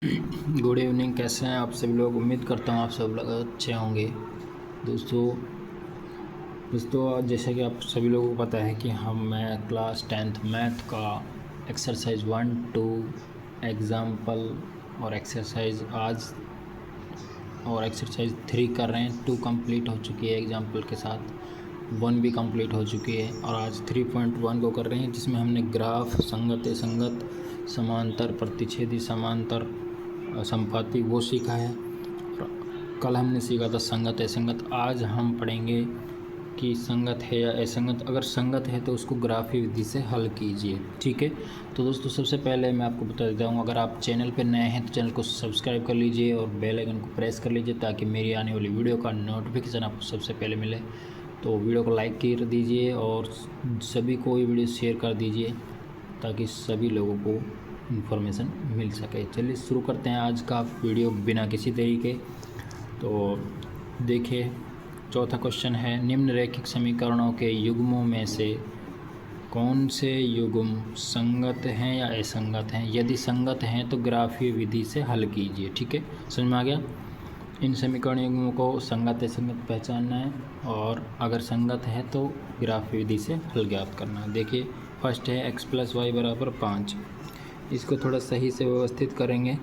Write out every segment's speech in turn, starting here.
Good evening. कैसे हैं आप सभी लोग? उम्मीद करता हूँ आप सब लोग अच्छे होंगे। दोस्तों जैसे कि आप सभी लोगों को पता है कि मैं क्लास 10th मैथ का एक्सरसाइज 1 2 एग्ज़ाम्पल और एक्सरसाइज 3 कर रहे हैं। 2 कंप्लीट हो चुकी है एग्ज़ाम्पल के साथ, 1 भी कंप्लीट हो चुकी है और आज 3.1 को कर रहे हैं, जिसमें हमने ग्राफ, संगत संगत, समांतर, प्रतिच्छेदी, समांतर, संपाती वो सीखा है। और कल हमने सीखा था संगत असंगत। आज हम पढ़ेंगे कि संगत है या असंगत। अगर संगत है तो उसको ग्राफी विधि से हल कीजिए। ठीक है, तो दोस्तों सबसे पहले मैं आपको बता देता हूँ, अगर आप चैनल पर नए हैं तो चैनल को सब्सक्राइब कर लीजिए और बेल आइकन को प्रेस कर लीजिए ताकि मेरी आने वाली वीडियो का नोटिफिकेशन आपको सबसे पहले मिले। तो वीडियो को लाइक कर दीजिए और सभी को ये वीडियो शेयर कर दीजिए ताकि सभी लोगों को इन्फॉर्मेशन मिल सके। चलिए शुरू करते हैं आज का वीडियो बिना किसी देरी के। तो देखिए, चौथा क्वेश्चन है, निम्नलिखित समीकरणों के युग्मों में से कौन से युग्म संगत हैं या असंगत हैं? यदि संगत हैं तो ग्राफीय विधि से हल कीजिए। ठीक है, समझ में आ गया? इन समीकरण युग्मों को संगत असंगत पहचानना है और अगर संगत है तो ग्राफीय विधि से हल ज्ञात करना है। देखिए, फर्स्ट है x + y = 5। इसको थोड़ा सही से व्यवस्थित करेंगे,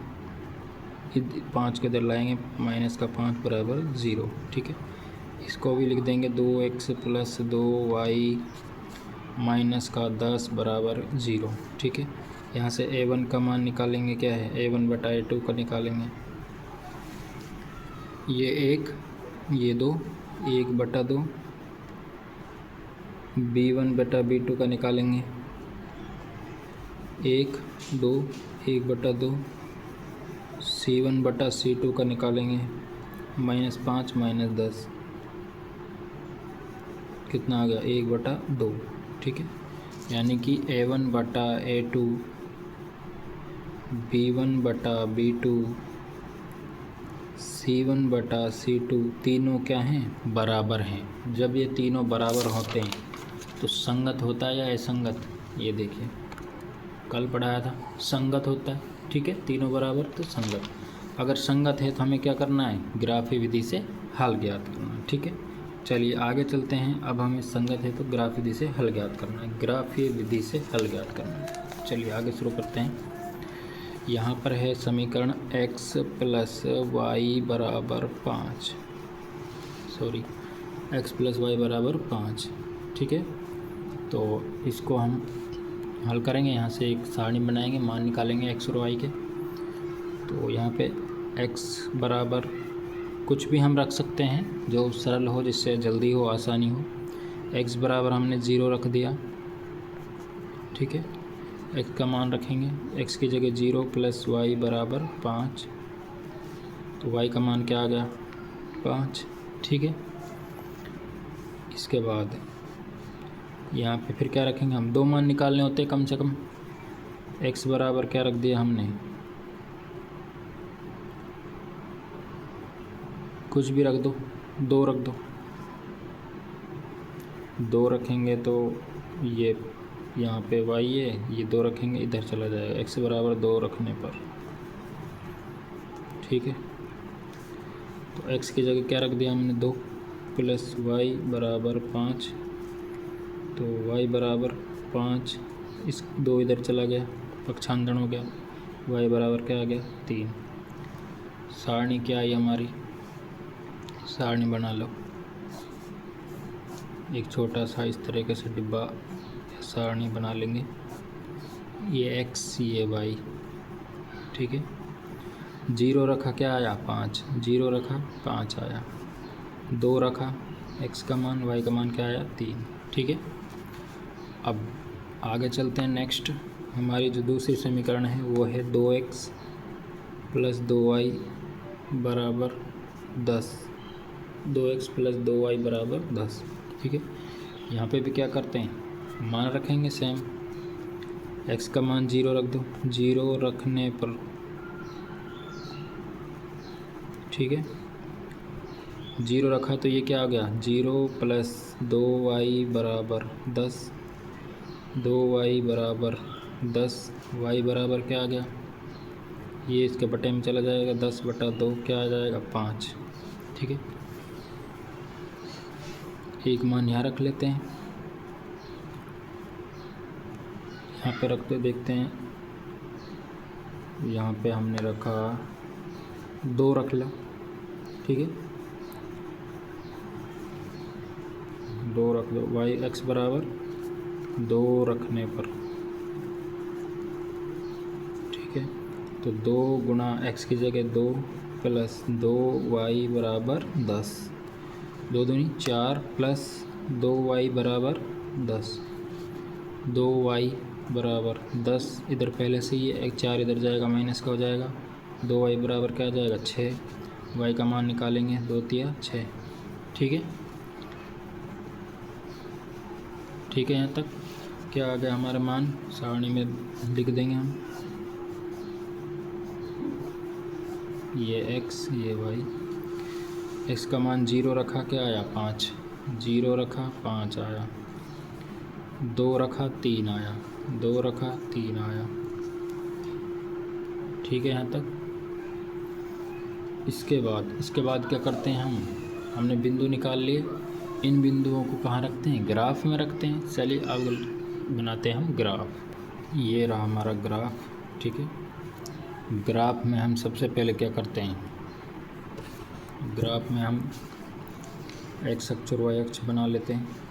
5 के इधर लाएंगे, -5 = 0। ठीक है, इसको भी लिख देंगे 2x + 2y -10 = 0। ठीक है, यहाँ से a1 का मान निकालेंगे, क्या है a1/a2 का निकालेंगे, ये 1 ये 2 1/2, b1/b2 का निकालेंगे 1 2 1/2, c1/c2 का निकालेंगे -5 -10, कितना आ गया 1/2। ठीक है, यानी कि a1/a2 b1/b2 c1/c2 तीनों क्या हैं? बराबर हैं। जब ये तीनों बराबर होते हैं तो संगत होता है या असंगत? ये देखिए, कल पढ़ाया था, संगत होता है। ठीक है, तीनों बराबर तो संगत। अगर संगत है तो हमें क्या करना है? ग्राफीय विधि से हल ज्ञात करना है। ठीक है, चलिए आगे चलते हैं। अब हमें संगत है तो ग्राफीय विधि से हल ज्ञात करना है, ग्राफीय विधि से हल ज्ञात करना है। चलिए आगे शुरू करते हैं। यहाँ पर है समीकरण x + y = 5, sorry x + y = 5। ठीक है, तो इसको हम हल करेंगे। यहाँ से एक सारणी बनाएंगे, मान निकालेंगे x और y के। तो यहाँ पे x बराबर कुछ भी हम रख सकते हैं जो सरल हो, जिससे जल्दी हो, आसानी हो। x बराबर हमने 0 रख दिया। ठीक है, x का मान रखेंगे, x की जगह 0 + y = 5, तो y का मान क्या आ गया? 5। ठीक है, इसके बाद यहाँ पे फिर क्या रखेंगे? हम 2 मान निकालने होते हैं कम से कम। x बराबर क्या रख दिया हमने? कुछ भी रख दो, 2 रख दो। 2 रखेंगे तो ये यहाँ पे y है, ये 2 रखेंगे इधर चला जाएगा, x बराबर 2 रखने पर। ठीक है, तो x की जगह क्या रख दिया हमने? 2 + y = 5, तो y बराबर 5, इस 2 इधर चला गया, पक्षांतरण हो गया, y बराबर क्या आ गया? 3। सारणी क्या आई हमारी? सारणी बना लो, एक छोटा सा इस तरीके से डिब्बा सारणी बना लेंगे। ये x ये y। ठीक है, 0 रखा, क्या आया? 5। 0 रखा, 5 आया। 2 रखा, x का मान, y का मान क्या आया? 3। ठीक है, अब आगे चलते हैं। नेक्स्ट हमारी जो दूसरी समीकरण है वो है 2x + 2y = 10। 2x + 2y = 10। ठीक है, यहाँ पे भी क्या करते हैं? मान रखेंगे सेम, x का मान 0 रख दो, 0 रखने पर, ठीक है, 0 रखा तो ये क्या आ गया? 0 + 2y = 10, 2y = 10, y बराबर क्या आ गया? ये इसके बटे में चला जाएगा, 10/2 क्या आ जाएगा 5। ठीक है, एक मान यहाँ रख लेते हैं, यहाँ पे रखते देखते हैं। यहाँ पे हमने रखा 2 रख ला। ठीक है, 2 रख दो, वाई एक्स बराबर 2 रखने पर। ठीक है, तो 2 गुणा एक्स की जगह 2 प्लस 2y बराबर 10, 2 दूनी 4 प्लस 2y बराबर 10, 2y बराबर 10। इधर पहले से ही एक 4 इधर जाएगा, माइनस का हो जाएगा। 2y बराबर क्या आ जाएगा 6, y का मान निकालेंगे, 2 तिया 6। ठीक है, ठीक है, यहाँ तक क्या आ गया हमारा मान, सारणी में लिख देंगे हम। ये x ये y, x का मान 0 रखा, क्या आया 5, 0 रखा 5 आया, 2 रखा 3 आया, 2 रखा 3 आया। ठीक है, यहाँ तक। इसके बाद क्या करते हैं हमने बिंदु निकाल लिए। इन बिंदुओं को कहाँ रखते हैं, ग्राफ में रखते हैं। चलिए अब बनाते हैं हम ग्राफ। ये रहा हमारा ग्राफ। ठीक है, ग्राफ में हम सबसे पहले क्या करते हैं, ग्राफ में हम एक्स अक्ष और वाई अक्ष बना लेते हैं।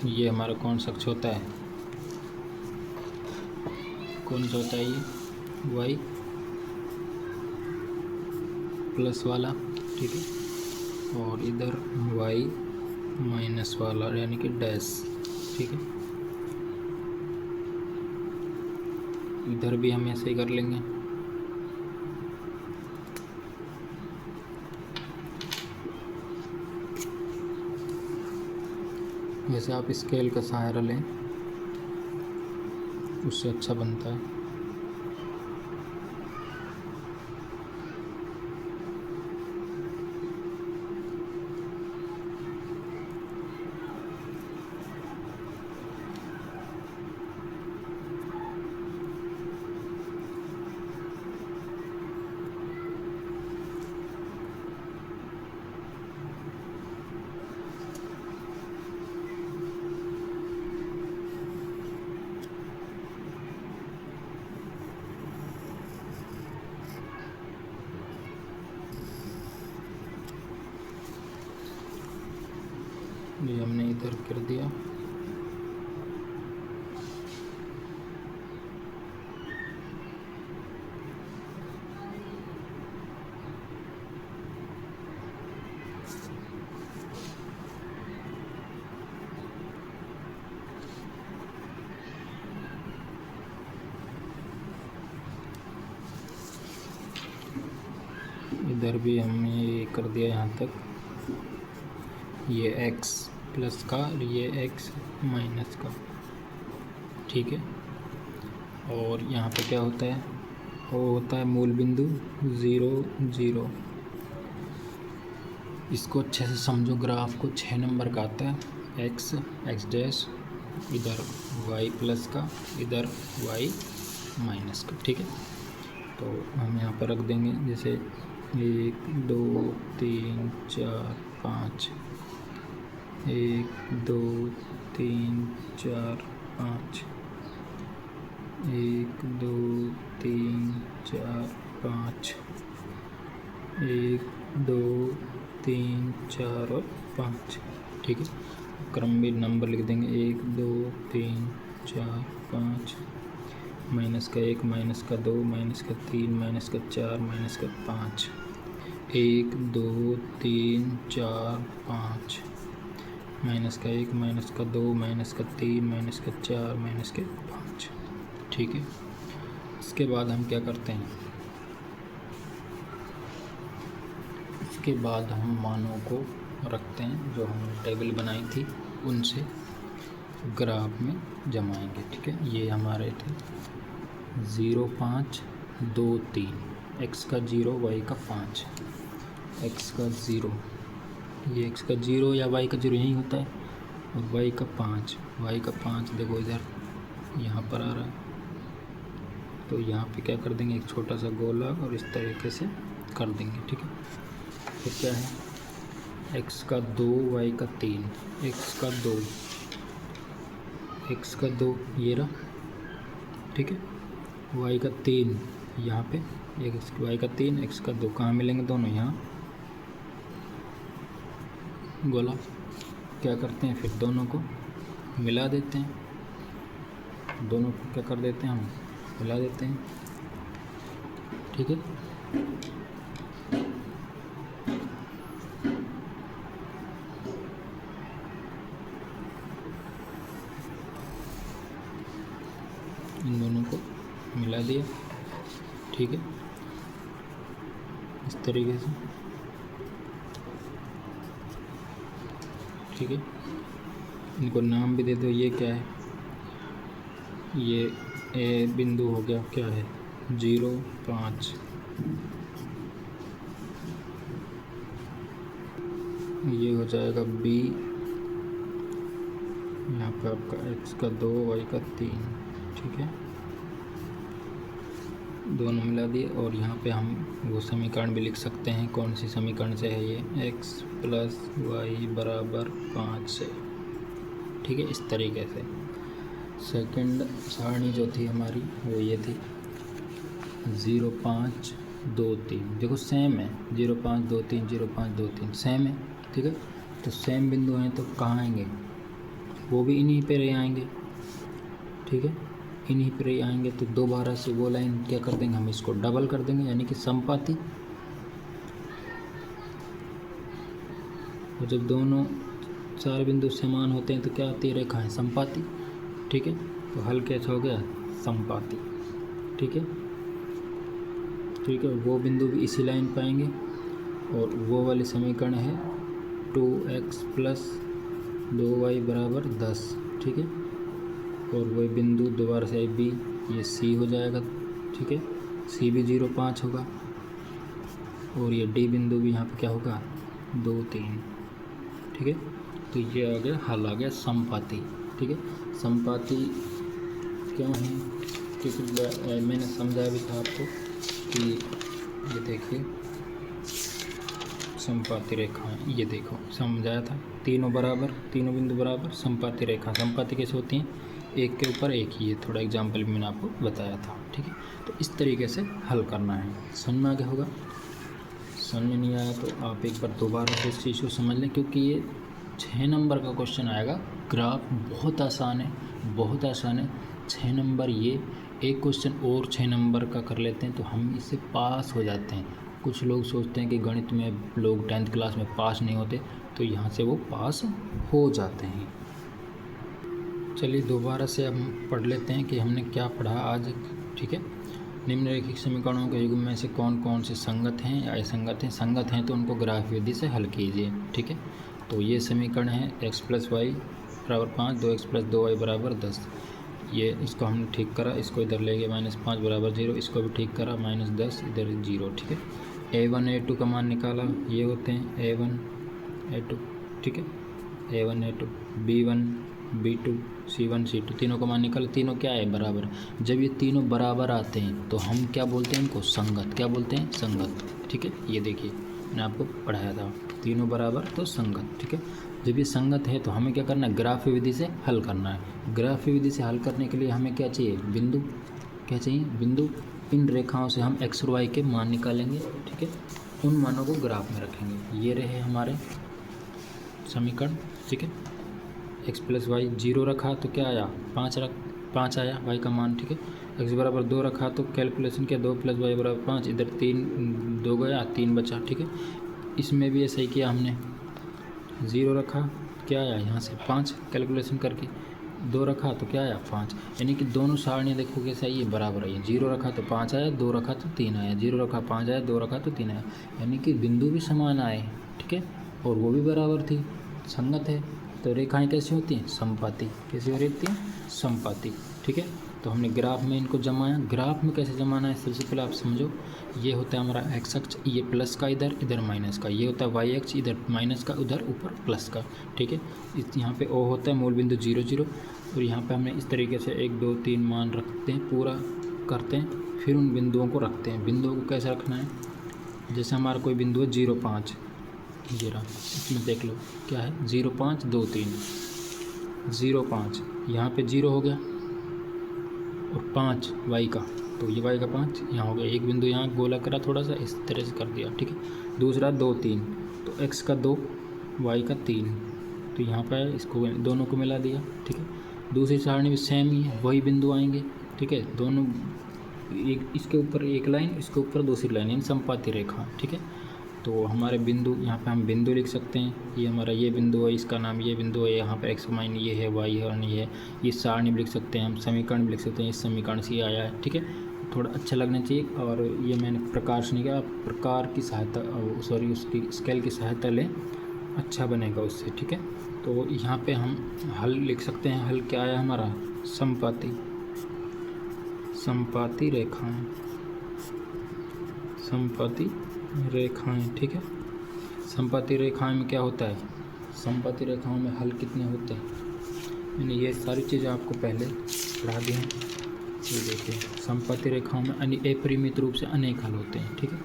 ये हमारा कौन सा अक्ष होता है, कौन सा होता है ये, वाई प्लस वाला। ठीक है, और इधर वाई माइनस वाला यानी कि डैश। ठीक है, इधर भी हम ऐसे ही कर लेंगे। जैसे आप स्केल का सहारा लें, उससे अच्छा बनता है। ये हमने इधर कर दिया। इधर भी हमने ये कर दिया यहाँ तक। ये x प्लस का और ये x माइनस का। ठीक है, और यहाँ पे क्या होता है, वो होता है मूल बिंदु 0 0। इसको अच्छे से समझो, ग्राफ को 6 नंबर का आता है। x डैश, इधर y प्लस का, इधर y माइनस का। ठीक है, तो हम यहाँ पर रख देंगे जैसे 1 2 3 4 5, 1 2 3 4 5, 1 2 3 4 5, 1 2 3 4 और 5। ठीक है, क्रम में नंबर लिख देंगे 1 2 3 4 5, माइनस का 1 माइनस का 2 माइनस का 3 माइनस का 4 माइनस का 5। 1 2 3 4 5, माइनस का 1 माइनस का 2 माइनस का 3 माइनस का 4 माइनस के 5। ठीक है, इसके बाद हम क्या करते हैं, इसके बाद हम मानों को रखते हैं जो हमने टेबल बनाई थी उनसे ग्राफ में जमाएंगे। ठीक है, ये हमारे थे 0 5 2 3, x का 0 y का 5, x का 0, ये x का 0 या y का 0 यही होता है, और y का 5 देखो इधर यहाँ पर आ रहा है, तो यहाँ पे क्या कर देंगे, एक छोटा सा गोला और इस तरीके से कर देंगे। ठीक है, फिर क्या है, x का 2 y का 3, x का 2 ये रहा। ठीक है, y का 3 यहाँ पे, y का 3 x का 2 कहाँ मिलेंगे दोनों, यहाँ गोला। क्या करते हैं, फिर दोनों को मिला देते हैं, दोनों को क्या कर देते हैं, हम मिला देते हैं। ठीक है, इन दोनों को मिला दिया। ठीक है, इस तरीके से। ठीक है, इनको नाम भी दे दो, ये क्या है, ये ए बिंदु हो गया, क्या है 0 5, ये हो जाएगा b, यहाँ पे आपका x का 2 y का 3। ठीक है, दोनों मिला दिए, और यहाँ पे हम वो समीकरण भी लिख सकते हैं, कौन सी समीकरण से है ये, x प्लस वाई बराबर 5 से। ठीक है, इस तरीके से सेकंड सारणी जो थी हमारी वो ये थी 0 5 2 3, देखो सेम है, 0 5 2 3 0 5 2 3 सेम है। ठीक है, तो सेम बिंदु हैं तो कहाँ आएंगे, वो भी इन्हीं पे रह आएंगे। ठीक है, इन्हीं पर आएंगे, तो दोबारा से वो लाइन क्या कर देंगे, हम इसको डबल कर देंगे, यानी कि समपाती। और जब दोनों चार बिंदु समान होते हैं तो क्या आती है, रेखा है समपाती। ठीक है, तो हल कैसा हो गया, समपाती। ठीक है, ठीक है, वो बिंदु भी इसी लाइन पाएंगे, और वो वाली समीकरण है 2x प्लस 2y बराबर 10। ठीक है, और वही बिंदु दोबारा से b, ये c हो जाएगा। ठीक है, c भी 0 5 होगा, और ये d बिंदु भी यहाँ पे क्या होगा 2 3। ठीक है, तो ये आ गया हल, आ गया समपाती। ठीक है, समपाती क्यों है, क्योंकि मैंने समझाया भी था आपको कि ये देखिए समपाती रेखा है, ये देखो समझाया था, तीनों बराबर, तीनों बिंदु बराबर, समपाती रेखा। समपाती कैसे होती हैं, एक के ऊपर एक ही है, थोड़ा एग्जाम्पल भी मैंने आपको बताया था। ठीक है, तो इस तरीके से हल करना है। समझ में आ गया होगा, समझ में नहीं आया तो आप एक बार दोबारा से इस चीज़ को समझ लें, क्योंकि ये 6 नंबर का क्वेश्चन आएगा। ग्राफ बहुत आसान है, बहुत आसान है। 6 नंबर, ये एक क्वेश्चन और 6 नंबर का कर लेते हैं तो हम इससे पास हो जाते हैं। कुछ लोग सोचते हैं कि गणित में लोग 10th क्लास में पास नहीं होते, तो यहाँ से वो पास हो जाते हैं। चलिए दोबारा से हम पढ़ लेते हैं कि हमने क्या पढ़ा आज। ठीक है, निम्नलिखित समीकरणों के युग्म में से कौन कौन से संगत हैं या असंगत हैं। संगत हैं तो उनको ग्राफ विधि से हल कीजिए। ठीक है, तो ये समीकरण है x प्लस वाई बराबर 5, 2x प्लस 2y बराबर 10। ये इसको हमने ठीक करा, इसको इधर ले गए -5 बराबर 0, इसको भी ठीक करा -10 इधर 0। ठीक है, a1 a2 का मान निकाला, ये होते हैं a1 a2। ठीक है, a1 a2 b1 b2 c1 c2, तीनों का मान निकाला, तीनों क्या है बराबर। जब ये तीनों बराबर आते हैं तो हम क्या बोलते हैं इनको, संगत। क्या बोलते हैं, संगत। ठीक है, ये देखिए मैंने आपको पढ़ाया था, तीनों बराबर तो संगत। ठीक है, जब ये संगत है तो हमें क्या करना है, ग्राफ विधि से हल करना है। ग्राफ विधि से हल करने के लिए हमें क्या चाहिए, बिंदु। क्या चाहिए, बिंदु। इन रेखाओं से हम x और y के मान निकालेंगे। ठीक है, उन मानों को ग्राफ में रखेंगे। ये रहे हमारे समीकरण। ठीक है, x प्लस वाई 0 रखा तो क्या आया 5 5 आया y का मान, ठीक है। x बराबर 2 रखा तो कैलकुलेशन किया 2 + y बराबर 5, इधर 3 2 गया 3 बचा, ठीक है। इसमें भी ऐसा ही किया हमने, 0 रखा क्या आया यहाँ से 5, कैलकुलेशन करके 2 रखा तो क्या आया 5, यानी कि दोनों सारणियाँ देखो कैसे आई है, बराबर आई है। 0 रखा तो 5 आया, 2 रखा तो 3 आया, 0 रखा 5 आया, 2 रखा तो 3 आया, यानी कि बिंदु भी समान आए, ठीक है, और वो भी बराबर थी, संगत है। तो रेखाएं कैसी होती हैं, समपाती। कैसी हो रहती हैं, समपाती, ठीक है। तो हमने ग्राफ में इनको जमाया। ग्राफ में कैसे जमाना है, सबसे पहले आप समझो, ये होता है हमारा एक्स अक्ष, ये प्लस का इधर, इधर माइनस का, ये होता है वाई अक्ष, इधर माइनस का, उधर ऊपर प्लस का, ठीक है। यहाँ पे ओ होता है मूल बिंदु 0 0, और यहाँ पे हमने इस तरीके से 1 2 3 मान रखते हैं, पूरा करते हैं, फिर उन बिंदुओं को रखते हैं। बिंदुओं को कैसे रखना है, जैसे हमारा कोई बिंदु है 0 5, ये रहा, इसमें देख लो क्या है 0 5 2 3, 0 5, यहाँ पे 0 हो गया और 5 y का, तो ये y का 5 यहाँ हो गया। एक बिंदु यहाँ गोला करा थोड़ा सा, इस तरह से कर दिया, ठीक है। दूसरा 2 3, तो x का 2 y का 3, तो यहाँ पर इसको दोनों को मिला दिया, ठीक है। दूसरी सारणी भी सेम ही है, वही बिंदु आएंगे, ठीक है। दोनों एक, इसके ऊपर एक लाइन, इसके ऊपर दूसरी लाइन, यानी समपाती रेखा, ठीक है। तो हमारे बिंदु, यहाँ पे हम बिंदु लिख सकते हैं, ये हमारा ये बिंदु है, इसका नाम ये बिंदु है, यहाँ पर एक्स माइन ये है, वाई है और ये है। ये सारणी भी लिख सकते हैं हम, समीकरण भी लिख सकते हैं, इस समीकरण से ये आया है, ठीक है। थोड़ा अच्छा लगना चाहिए, और ये मैंने प्रकाश नहीं किया, प्रकार की सहायता, सॉरी उसकी स्केल की सहायता लें, अच्छा बनेगा उससे, ठीक है। तो यहाँ पे हम हल लिख सकते हैं। हल क्या आया हमारा, समपाती, समपाती रेखाएं, समपाती रेखाएं, ठीक है। समपाती रेखाएं में क्या होता है, समपाती रेखाओं में हल कितने होते हैं, मैंने ये सारी चीज़ें आपको पहले पढ़ा दी हैं। ये देखिए, समपाती रेखाओं में अपरिमित रूप से अनेक हल होते हैं, ठीक है।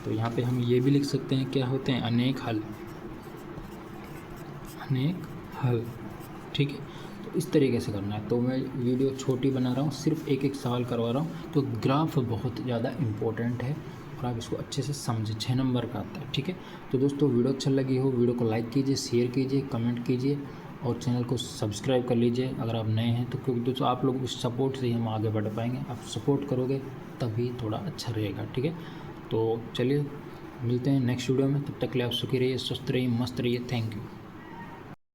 तो यहाँ पे हम ये भी लिख सकते हैं, क्या होते हैं, अनेक हल, अनेक हल, ठीक है। तो इस तरीके से करना है। तो मैं वीडियो छोटी बना रहा हूँ, सिर्फ एक एक सवाल करवा रहा हूँ। तो ग्राफ बहुत ज़्यादा इम्पोर्टेंट है और आप इसको अच्छे से समझें, 6 नंबर का आता है, ठीक है। तो दोस्तों वीडियो अच्छा लगी हो, वीडियो को लाइक कीजिए, शेयर कीजिए, कमेंट कीजिए और चैनल को सब्सक्राइब कर लीजिए अगर आप नए हैं तो, क्योंकि दोस्तों आप लोग उस सपोर्ट से ही हम आगे बढ़ पाएंगे। आप सपोर्ट करोगे तभी थोड़ा अच्छा रहेगा, ठीक है। तो चलिए मिलते हैं नेक्स्ट वीडियो में, तब तक के लिए आप सुखी रहिए, स्वस्थ रहिए, मस्त रहिए। Thank you.